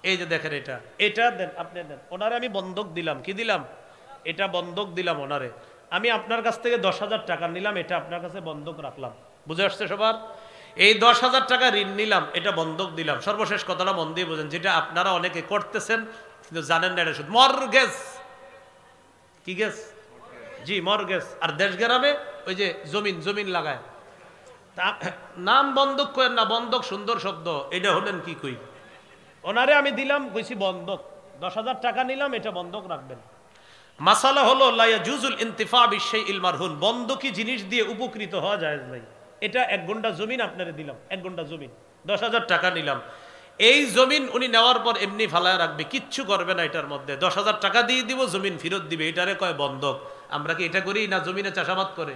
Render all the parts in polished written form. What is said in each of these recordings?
এই যে দেখেন, এটা এটা দেন, আপনি দেন ওনারে, আমি বন্ধক দিলাম। কি দিলাম? এটা বন্ধক দিলাম ওনারে। আমি আপনার কাছ থেকে 10,000 টাকা নিলাম, এটা আপনার কাছে বন্ধক রাখলাম। বুঝে আসছে সবার? এই 10,000 টাকা ঋণ নিলাম, এটা বন্ধক দিলাম। সর্বশেষ কথাটা মন দিয়ে বোঝেন, যেটা আপনারা অনেকে করতেছেন কিন্তু জানেন না, এটা শুধু মর্গেজ। কি গেস? জি, মর্গেজ। আর দেশ গ্রামে ওই যে জমিন জমিন লাগায়, নাম বন্ধক করেন না, বন্ধক সুন্দর শব্দ, এটা হলেন কি কই? ওনারে আমি দিলাম, কইছি বন্ধক, 10,000 টাকা নিলাম, এটা বন্ধক রাখবেন। মাসালা হলো লা ইয়াজুজুল ইনতিফা বিশাইইল মারহুন, বন্ধকি জিনিস দিয়ে উপকৃত হওয়া জায়েজ নাই। এটা 1 ঘন্টা জমিন আপনারে দিলাম, 1 ঘন্টা জমিন, 10,000 টাকা নিলাম। এই জমিন উনি নেওয়ার পর এমনি ফালায় রাখবে, কিচ্ছু করবে না এটার মধ্যে। 10,000 টাকা দিয়ে দিব, জমিন ফেরত দিবে, এটারে কয় বন্ধক। আমরা কি এটা করি না? জমিনে চাষাবাদ করে,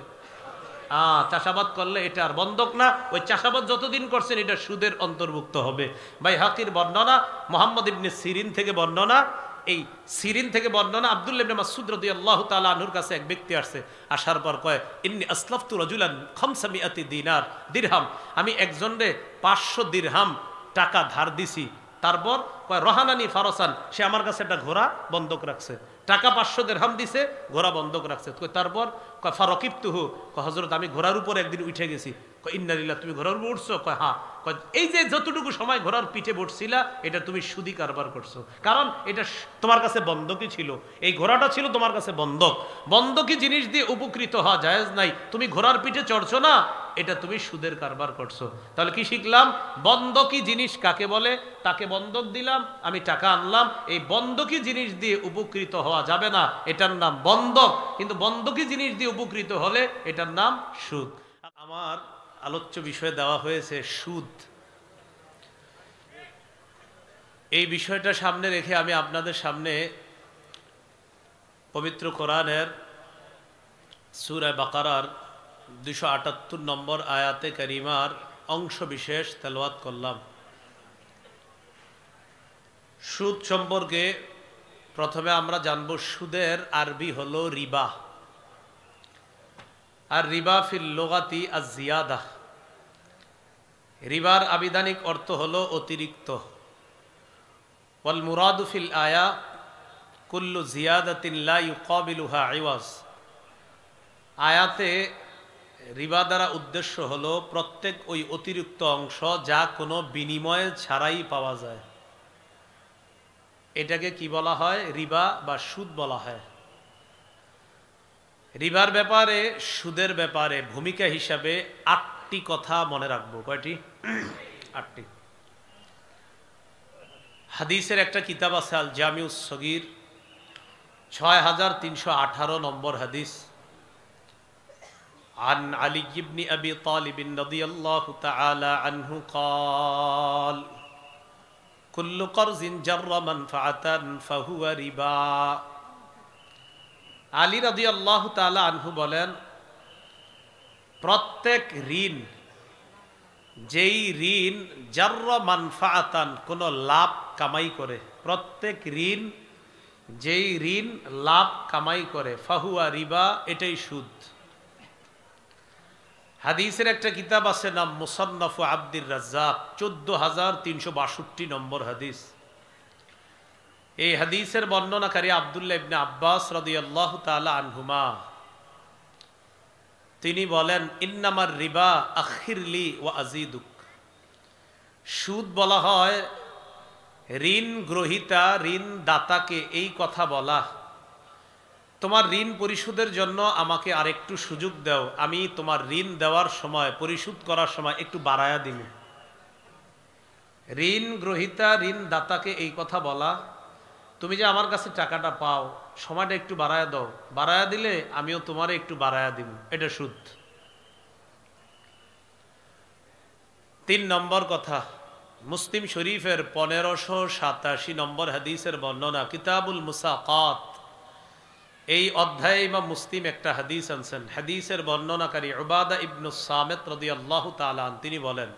চাষাবাদ করলে এটা আর বন্ধক না, ওই চাষাবাদ যতদিন করছেন এটা সুদের অন্তর্ভুক্ত হবে। ভাই হাকির বর্ণনা, মোহাম্মদ ইবনে সিরিন থেকে বর্ণনা, এই সিরিন থেকে বর্ণনা, আব্দুল্লাহ ইবনে মাসউদ রাদিয়াল্লাহু তাআলা আনহুর কাছে এক ব্যক্তি আসছে, আসার পর কয়, ইন্নী আসলাফতু রাজুলান 500 দিনার দিরহাম, আমি একজনরে 500 দিরহাম টাকা ধার দিছি। তারপর কয় রহানানি ফারসান, সে আমার কাছে একটা ঘোড়া বন্ধক রাখছে, টাকা 500 দিরহাম দিছে, ঘোড়া বন্ধক রাখছে। তারপর কয় ফারকিবতুহু, কয় হযরত আমি ঘোড়ার উপর একদিন উঠে গেছি। কয় ইন্না লিল্লাহ, তুমি ঘোড়ার উপর উঠছো? কয় হ্যাঁ। কয় এই যে যতটুকু সময় ঘোড়ার পিঠে বসছিলা, এটা তুমি সুদি কারবার করছো, কারণ এটা তোমার কাছে বন্ধকই ছিল, এই ঘোড়াটা ছিল তোমার কাছে বন্ধক। বন্ধকি জিনিস দিয়ে উপকৃত হওয়া জায়েজ নাই, তুমি ঘোড়ার পিঠে চড়ছো না, এটা তুমি সুদের কারবার করছো। তাহলে কি শিখলাম? বন্ধকি জিনিস কাকে বলে? তাকে বন্ধক দিলাম, আমি টাকা আনলাম, এই বন্ধকি জিনিস দিয়ে উপকৃত হওয়া যাবে না, এটার নাম বন্ধক। কিন্তু বন্ধকি জিনিস দিয়ে উপকৃত হলে এটার নাম সুদ। আমার আলোচ্য বিষয়ে দেওয়া হয়েছে সুদ। এই বিষয়টা সামনে রেখে আমি আপনাদের সামনে পবিত্র কোরআনের সূরা বাকারার 278 নম্বর আয়াতে কারিমার অংশ বিশেষ তেলাওয়াত করলাম। সুদ সম্পর্কে প্রথমে আমরা জানব, সুদের আরবি হলো রিবা, আর রিবা ফিল লুগাতি আজ-জিয়াদা। রিবার আবিধানিক অর্থ হলো অতিরিক্ত। ওয়াল মুরাদু ফিল আয়া কুল্লু জিয়াদাতিন লা ইউকাবিলুহা ইওয়াজ। আয়াতে রিবা দ্বারা উদ্দেশ্য হলো প্রত্যেক ওই অতিরিক্ত অংশ যা কোনো বিনিময় ছাড়াই পাওয়া যায়, এটাকে কি বলা হয়? রিবা বা সুদ বলা হয়। রিবার ব্যাপারে, সুদের ব্যাপারে ভূমিকা হিসাবে 8টি কথা মনে রাখবো। কয়টি? 8টি। হাদিসের একটা কিতাব আছে আল জামিউস সগীর, 6318 নম্বর হাদিস। عن علي بن أبي طالب رضي الله تعالى عنه قال كل قرض جر منفعة فهو ربا। আলী রাদিয়াল্লাহু তাআলা আনহু বলেন, প্রত্যেক ঋণ, যেই ঋণ জারর মানফাআতান, কোনো লাভ কামাই করে, প্রত্যেক ঋণ যেই ঋণ লাভ কামাই করে, ফাহুয়া রিবা, এটাই সুদ। হাদিসের একটা কিতাব আছে নাম মুসান্নাফু আব্দুর রাজ্জাক, 14362 নম্বর হাদিস। এই হাদিসের বর্ণনাকারী আব্দুল্লাহ ইবনে আব্বাস রাদিয়াল্লাহু তাআলা আনহুমা, তিনি বলেন, ইন্নামার রিবা আখিরলি ওয়া আযীদুক। সুদ বলা হয় ঋণ গ্রহীতা, ঋণ দাতাকে এই কথা বলা, তোমার ঋণ পরিশোধের জন্য আমাকে আরেকটু সুযোগ দাও, আমি তোমার ঋণ দেওয়ার সময়, পরিশোধ করার সময় একটু বাড়ায়া দিব। ঋণ গ্রহীতা, ঋণ দাতাকে এই কথা বলা, তুমি যে আমার কাছে টাকাটা পাও, সময়টা একটু বাড়ায়া দাও, বাড়ায়া দিলে আমিও তোমারে একটু বাড়ায়া দিব, এটা সুদ। 3 নম্বর কথা, মুসলিম শরীফের 1587 নম্বর হাদিসের বর্ণনা, কিতাবুল মুসাকাত, এই অধ্যায়ে ইমাম মুসলিম একটা হাদিস আনছেন। হাদিসের বর্ণনাকারী উবাদা ইবনু সামিত রাদিয়াল্লাহু তাআলা আন, তিনি বলেন,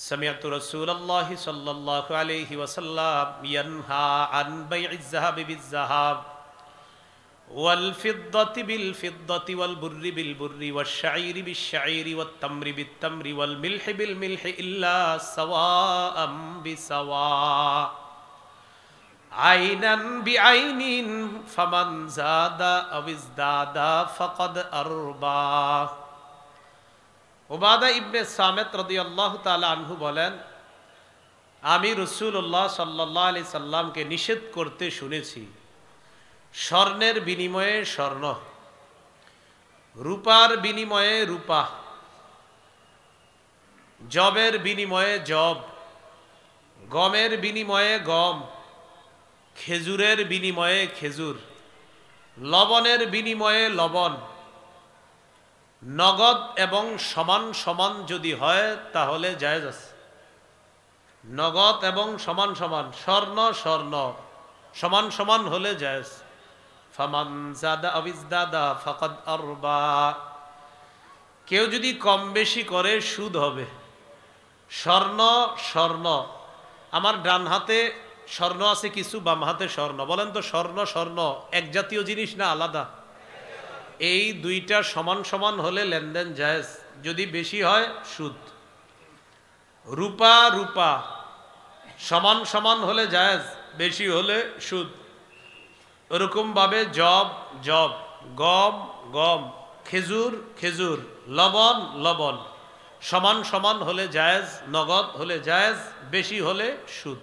সামিআতু রাসূলুল্লাহি সাল্লাল্লাহু আলাইহি ওয়াসাল্লাম ইয়ানহা আন বাইইজ যাহাবি বিজ যাহাব ওয়াল ফিদ্দাতি বিল ফিদ্দাতি ওয়াল বুররি বিল বুররি ওয়াশ শাইরি বিশ শাইরি ওয়াত তামরি বিত তামরি ওয়াল মিলহি বিল মিলহি ইল্লা সাওয়াআম বিসাওয়া আইনান বিআইনিন ফামান যাদা আও ইজদাদা ফাকাদ আরবা। উবাদা ইবনে সামিত রাদিয়াল্লাহু তাআলা আনহু বলেন, আমি রাসূলুল্লাহ সাল্লাল্লাহু আলাইহি সাল্লামকে নিষেধ করতে শুনেছি স্বর্ণের বিনিময়ে স্বর্ণ, রূপার বিনিময়ে রূপা, জবের বিনিময়ে জব, গমের বিনিময়ে গম, খেজুরের বিনিময়ে খেজুর, লবণের বিনিময়ে লবণ, নগদ এবং সমান সমান যদি হয় তাহলে জায়েজ আছে। নগদ এবং সমান সমান, স্বর্ণ স্বর্ণ সমান সমান হলে জায়েজ। ফামান যাদা আও ইজদাদা ফাকাদ আরবা। কেউ যদি কম বেশি করে সুদ হবে। স্বর্ণ স্বর্ণ, আমার ডান হাতে স্বর্ণ আছে কিছু, বাম হাতে স্বর্ণ, বলেন তো স্বর্ণ স্বর্ণ এক জাতীয় জিনিস না আলাদা? এই দুইটা সমান সমান হলে লেনদেন জায়েজ, যদি বেশি হয় সুদ। রূপা রূপা সমান সমান হলে জায়েজ, বেশি হলে সুদ। ওরকম ভাবে জব জব, গম গম, খেজুর খেজুর, লবণ লবণ সমান সমান হলে জায়েজ, নগদ হলে জায়েজ, বেশি হলে সুদ।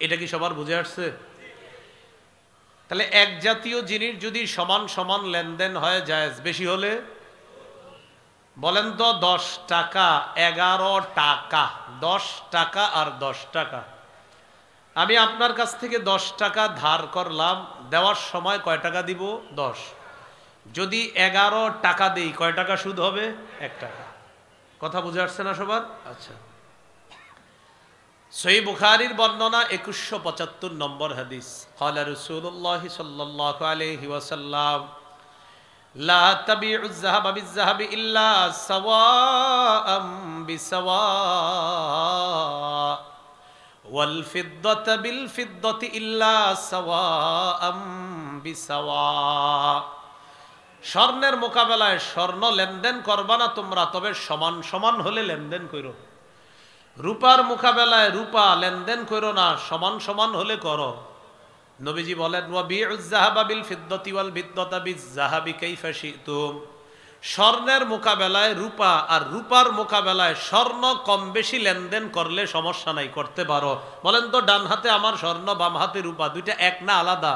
এটা কি সবার বুঝে আসছে? তাহলে এক জাতীয় জিনিস যদি সমান সমান লেনদেন হয় জায়েজ, বেশি হলে বলেন তো 10 টাকা 11 টাকা, 10 টাকা আর 10 টাকা। আমি আপনার কাছ থেকে 10 টাকা ধার করলাম, দেওয়ার সময় কয় টাকা দিব? 10। যদি 11 টাকা দেই কয় টাকা সুদ হবে? 1 টাকা। কথা বুঝে আসছে না সবার? আচ্ছা, সহিহ বুখারীর বর্ণনা 2175 নম্বর হাদিস। ক্বালা রাসূলুল্লাহ সাল্লাল্লাহু আলাইহি ওয়াসাল্লাম, লা তাবিউয যাহাবা বিয-যাহাবি ইল্লা সাওয়াআম বিসাওয়া ওয়াল ফিদ্দাতা বিল ফিদ্দাতি ইল্লা সাওয়াআম বিসাওয়া। স্বর্ণের মোকাবেলায় স্বর্ণ লেনদেন করবা না তোমরা, তবে সমান সমান হলে লেনদেন করো। রূপার মোকাবেলায় রূপা লেনদেন করো না, সমান সমান হলে করো। নবীজি বলেন, ওয়া বিউয যাহাবা বিল ফিদ্দাতি ওয়াল ফিদ্দাতা বিয-যাহাবি কাইফা শি'তুম। স্বর্ণের মোকাবেলায় রূপা আর রূপার মোকাবেলায় স্বর্ণ কম বেশি লেনদেন করলে সমস্যা নাই, করতে পারো। বলেন তো ডান হাতে আমার স্বর্ণ, বাম হাতে রূপা, দুইটা এক না আলাদা?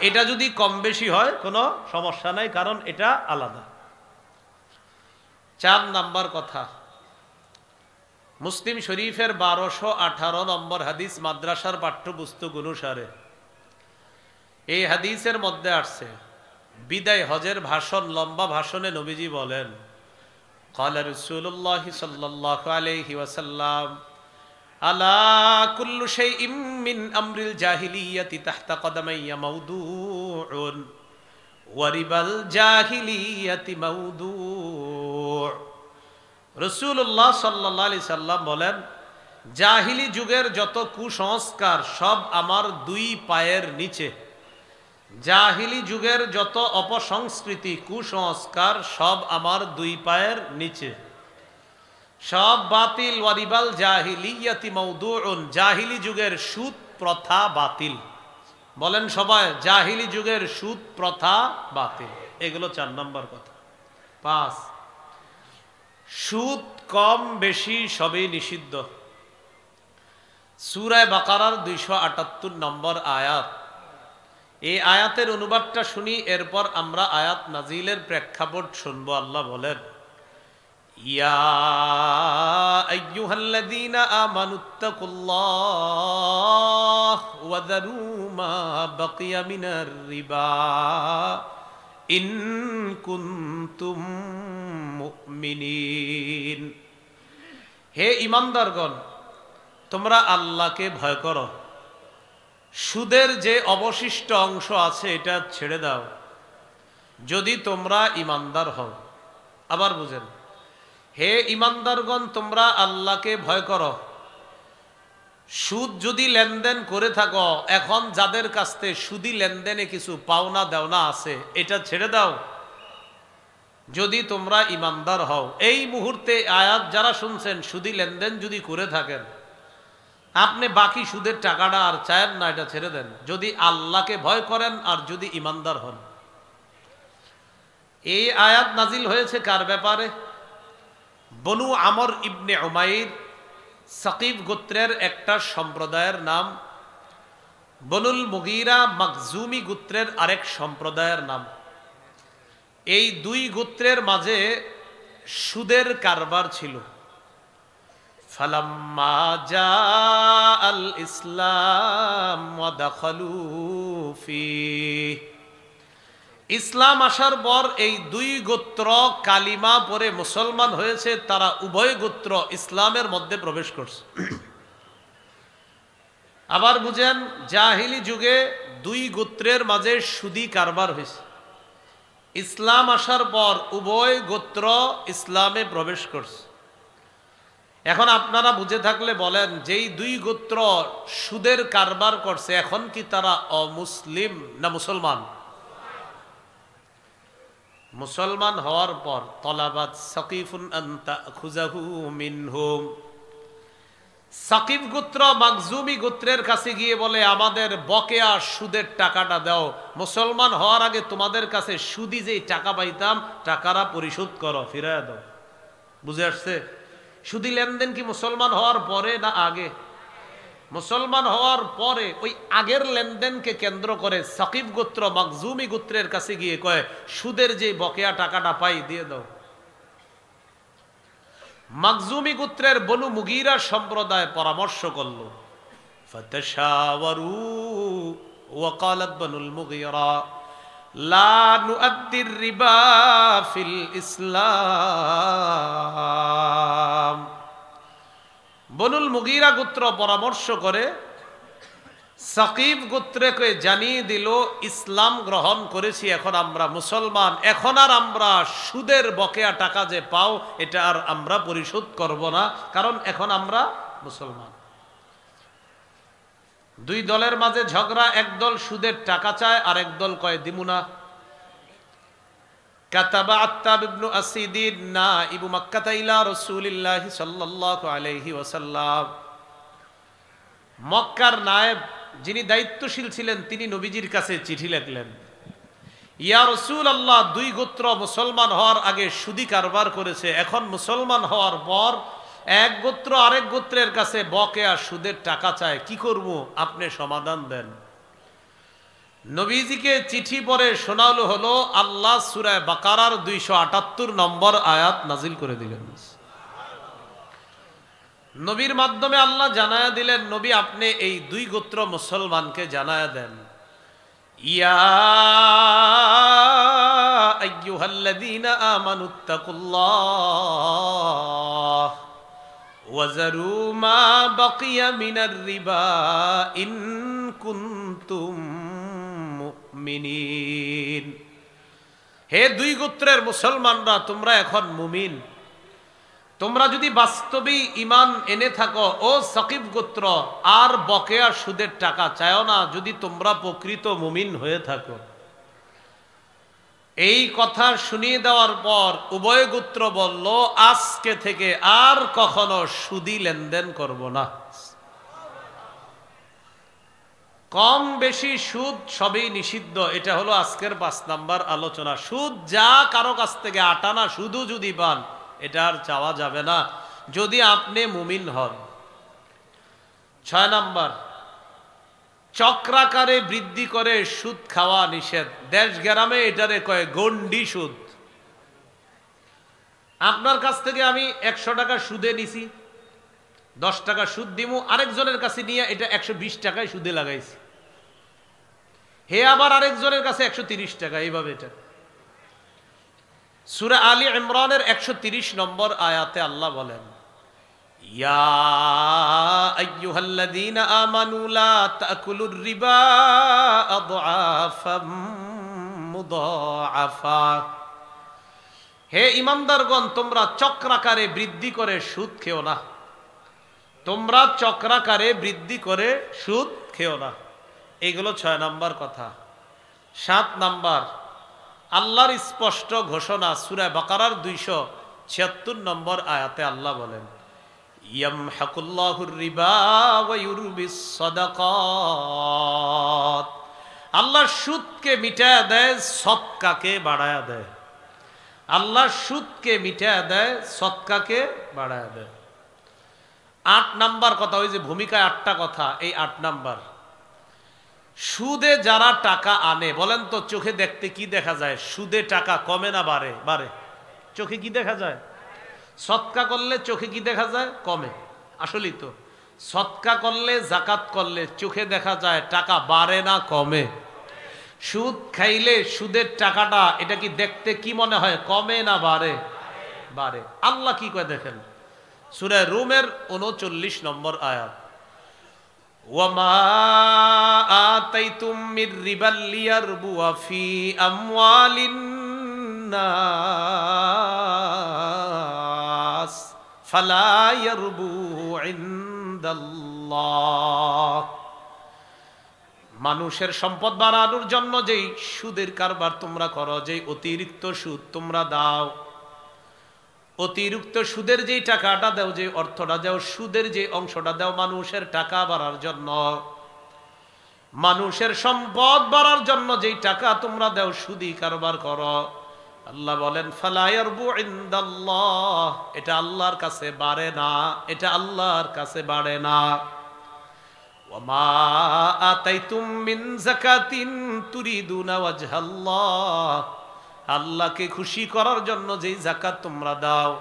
এটা যদি কম বেশি হয় কোনো সমস্যা নাই, কারণ এটা আলাদা। 4 নাম্বার কথা, মুসলিম শরীফের 1218 নম্বর হাদিস, মাদ্রাসার পাঠ্যপুস্তক অনুসারে এই হাদিসের মধ্যে আসছে বিদায় হজের ভাষণ, লম্বা ভাষণে নবীজি বলেন, ক্বালা রাসূলুল্লাহ সাল্লাল্লাহু আলাইহি ওয়াসাল্লাম, আলা কুল্লু শাইইম মিন আমরিল জাহিলিয়াতি তাহতা কদামাইয়া মাওদুউন ওয়া রিবাল জাহিলিয়াতি মাওদু'। রাসূলুল্লাহ সাল্লাল্লাহু আলাইহি সাল্লাম বলেন, জাহিলি যুগের যত কুসংস্কার সব আমার 2 পায়ের নিচে। জাহিলি যুগের যত অপসংস্কৃতি কুসংস্কার সব আমার 2 পায়ের নিচে, সব বাতিল। ওয়ারিবাল জাহিলিয়াতি মাওদুউন, জাহিলি যুগের সুদ প্রথা বাতিল। বলেন সবাই, জাহিলি যুগের সুদ প্রথা বাতিল। এগুলো 4 নম্বর কথা। 5, সুদ কম বেশি সবই নিষিদ্ধ। সূরা বাকারার 278 নম্বর আয়াত। এই আয়াতের অনুবাদটা শুনি, এরপর আমরা আয়াত নাজিলের প্রেক্ষাপট শুনবো। আল্লাহ বলেন, ইয়া আইয়ুহাল্লাযীনা আমানুত্তাকুল্লাহ ওয়া যারু মা বাকিয়া মিনার রিবা ইন কুনতুম মুমিনিন। হে ঈমানদারগণ, তোমরা আল্লাহকে ভয় করো, সুদের যে অবশিষ্ট অংশ আছে এটা ছেড়ে দাও যদি তোমরা ঈমানদার হও। আবার বুঝেন, হে ঈমানদারগণ, তোমরা আল্লাহকে ভয় করো, সুদ যদি লেনদেন করে থাকো, এখন যাদের কাছ থেকে সুদি লেনদেনে কিছু পাওনা দেওনা আছে, এটা ছেড়ে দাও যদি তোমরা ইমানদার হও। এই মুহূর্তে আয়াত যারা শুনছেন, সুদি লেনদেন যদি করে থাকেন, আপনি বাকি সুদের টাকাটা আর চায়েন না, এটা ছেড়ে দেন যদি আল্লাহকে ভয় করেন আর যদি ইমানদার হন। এই আয়াত নাজিল হয়েছে কার ব্যাপারে? বনু আমর ইবনে উমাইর, সাকিব গোত্রের একটা সম্প্রদায়ের নাম, বনুল মুগীরা মাখজুমি গোত্রের আরেক সম্প্রদায়ের নাম। এই দুই গোত্রের মাঝে সুদের কারবার ছিল। ফালাম্মা জাআল ইসলাম ওয়া দাখালু ফিহি, ইসলাম আসার পর এই দুই গোত্র কালিমা পরে মুসলমান হয়েছে, তারা উভয় গোত্র ইসলামের মধ্যে প্রবেশ করছে। আবার বুঝেন, জাহিলি যুগে দুই গোত্রের মাঝে সুদি কারবার হয়েছে, ইসলাম আসার পর উভয় গোত্র ইসলামে প্রবেশ করছে। এখন আপনারা বুঝে থাকলে বলেন, যেই দুই গোত্র সুদের কারবার করছে, এখন কি তারা অমুসলিম না মুসলমান? মুসলমান হওয়ার পর তলাবাত সাকিফুন আন তাখুযাহু মিনহুম, সাকিব গোত্র মাখজুমি গোত্রের কাছে গিয়ে বলে, আমাদের বকেয়া সুদের টাকাটা দাও, মুসলমান হওয়ার আগে তোমাদের কাছে সুদি যেই টাকা পাইতাম টাকাটা পরিশোধ করো, ফিরায় দাও। বুঝে আসছে? সুদি লেনদেন কি মুসলমান হওয়ার পরে না আগে? মুসলমান হওয়ার পরে ওই আগের লেনদেনকে কেন্দ্র করে সাকিব গোত্র মাখজুমি গোত্রের কাছে গিয়ে কয়, সুদের যে বকেয়া টাকাটা পাই দিয়ে দাও। মাখজুমি গোত্রের বনু মুগীরা সম্প্রদায় পরামর্শ করল, ফাতাশাওয়ারু ওয়া ক্বালাত বনুল মুগীরা লা নুআদ্দির রিবা ফিল ইসলাম। বনুল মুগীরা গোত্র পরামর্শ করে সাকিব গোত্রকে জানিয়ে দিল, ইসলাম গ্রহণ করেছি, এখন আমরা মুসলমান, এখন আর আমরা সুদের বকেয়া টাকা যে পাও এটা আর আমরা পরিশোধ করব না, কারণ এখন আমরা মুসলমান। দুই দলের মাঝে ঝগড়া, একদল সুদের টাকা চায় আর একদল কয় দিমু না। কাতাবা আত্তাব ইবনু আসিদিন নাইবু মক্কাহ ইলা রাসূলিল্লাহ সাল্লাল্লাহু আলাইহি ওয়াসাল্লাম, মক্কার নায়েব যিনি দায়িত্বশীল ছিলেন, তিনি নবীজির কাছে চিঠি লিখলেন, ইয়া রাসূলুল্লাহ, দুই গোত্র মুসলমান হওয়ার আগে সুদি কারবার করেছে, এখন মুসলমান হওয়ার পর এক গোত্র আরেক গোত্রের কাছে বকেয়া সুদের টাকা চায়, কি করব, আপনি সমাধান দেন। নবীজিকে চিঠি পড়ে শোনালো হলো, আল্লাহ সূরা বাকারার 278 নম্বর আয়াত নাজিল করে দিলেন। নবীর মাধ্যমে আল্লাহ জানায়া দিলেন, নবী আপনি এই দুই গোত্র মুসলমানকে জানায়া দেন, ইয়া আইয়ুহাল্লাযীনা আমানুত্তাকুল্লাহ ওয়া যারু মা বাকিয়া মিনার রিবা ইন কুনতুম মুমিনিন। হে দুই গোত্রের মুসলমানরা, তোমরা এখন মুমিন, তোমরা যদি বাস্তবেই ঈমান এনে থাকো, ও সাকিব গোত্র, আর বকেয়া সুদের টাকা চাও না, যদি তোমরা প্রকৃত মুমিন হয়ে থাকো। এই কথা শুনিয়ে দেওয়ার পর উভয় গোত্র বলল, আজকে থেকে আর কখনো সুদি লেনদেন করব না। কম বেশি সুদ সবই নিষিদ্ধ, এটা হলো আজকের 5 নাম্বার আলোচনা। সুদ যা কারো কাছ থেকে আটানা শুধু যদি পান, এটা আর চাওয়া যাবে না যদি আপনি মুমিন হন। 6 নাম্বার, চক্রাকারে বৃদ্ধি করে সুদ খাওয়া নিষেধ। দেশ গ্রামে এটারে কয় গন্ডি সুদ। আপনার কাছ থেকে আমি 100 টাকা সুদে নিছি, 10 টাকা সুদ দিমু, আরেকজনের কাছে নিয়ে এটা 120 টাকায় সুদে লাগাইছি, হে আবার আরেকজনের কাছে 130 টাকা, এইভাবে। এটা সূরা আলী ইমরানের 130 নম্বর আয়াতে আল্লাহ বলেন, ইয়া আইয়ুহাল্লাযীনা আমানু লা তাকুলুর রিবা আদআফাম মুদাআফা। হে ঈমানদারগণ, তোমরা চক্রাকারে বৃদ্ধি করে সুদ খেও না। তোমরা চক্রাকারে বৃদ্ধি করে সুদ খেও না। এগুলো 6 নাম্বার কথা। 7 নাম্বার, আল্লাহর স্পষ্ট ঘোষণা সূরা বাকারার 276 নম্বর আয়াতে আল্লাহ বলেন, ইয়ামহাকুল্লাহুর রিবা ওয়া ইউরবিস সাদাকাত। আল্লাহ সুদকে মিটায়া দেয়, সদকাকে বাড়ায়া দেয়। আল্লাহ সুদকে মিটায়া দেয়, সদকাকে বাড়ায়া দেয়। 8 নাম্বার কথা, ওই যে ভূমিকায় 8টা কথা, এই 8 নাম্বার। সুদে যারা টাকা আনে, বলেন তো চোখে দেখতে কি দেখা যায়? সুদে টাকা কমে না বাড়ে? বাড়ে। চোখে কি দেখা যায়? সদকা করলে চোখে কি দেখা যায়? কমে। আসলেই তো সদকা করলে, জাকাত করলে চোখে দেখা যায় টাকা বাড়ে না কমে? সুদ খাইলে সুদের টাকাটা এটা কি দেখতে কি মনে হয়? কমে না বাড়ে? বাড়ে। আল্লাহ কি কয় দেখেন, সূরা রুমের 39 নম্বর আয়াত, ওয়ামা আতাইতুম মির রিবাল লিয়ারবুয়া ফি আমওয়ালিন নাস ফালা ইয়ারবু ইনদাল্লাহ। মানুষের সম্পদ বাড়ানোর জন্য যেই সুদের কারবার তোমরা করো, যেই অতিরিক্ত সুদ তোমরা দাও, অতিরিক্ত সুদের যেই টাকাটা দাও, যে অর্থটা দাও, সুদের যে অংশটা দাও মানুষের টাকা বাড়ার জন্য, মানুষের সম্পদ বাড়ার জন্য যেই টাকা তোমরা দাও, সুদি কারবার করো, আল্লাহ বলেন ফালা ইয়ারবু ইনদাল্লাহ, এটা আল্লাহর কাছে বাড়ে না, এটা আল্লাহর কাছে বাড়ে না। ওয়ামা আতাইতুম মিন যাকাতিন তুরিদুনা ওয়াজহাল্লাহ, আল্লাহকে খুশি করার জন্য যেই যাকাত তোমরা দাও,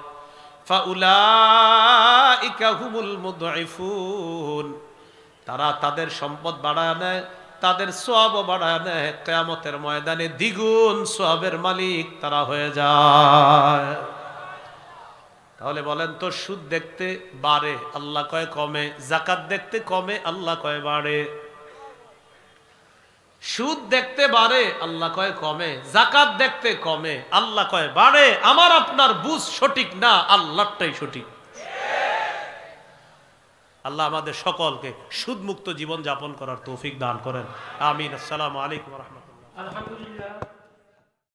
ফাউলাইকা হুমুল মুদঈফুন, তারা তাদের সম্পদ বাড়ায় নেয়, তাদের সওয়াবও বাড়ায় নেয়, কিয়ামতের ময়দানে দ্বিগুণ সওয়াবের মালিক তারা হয়ে যায়। তাহলে বলেন তো, সুদ দেখতে বাড়ে, আল্লাহ কয় কমে, যাকাত দেখতে কমে, আল্লাহ কয় বাড়ে। সুদ দেখতে বাড়ে, আল্লাহ কয় কমে, যাকাত দেখতে কমে, আল্লাহ কয় বাড়ে। আমার আপনার বুঝ সঠিক না, আল্লাহটাই সঠিক। আল্লাহ আমাদের সকলকে সুদমুক্ত জীবন যাপন করার তৌফিক দান করেন, আমিন। আসসালামু আলাইকুম ওয়া রাহমাতুল্লাহ। আলহামদুলিল্লাহ।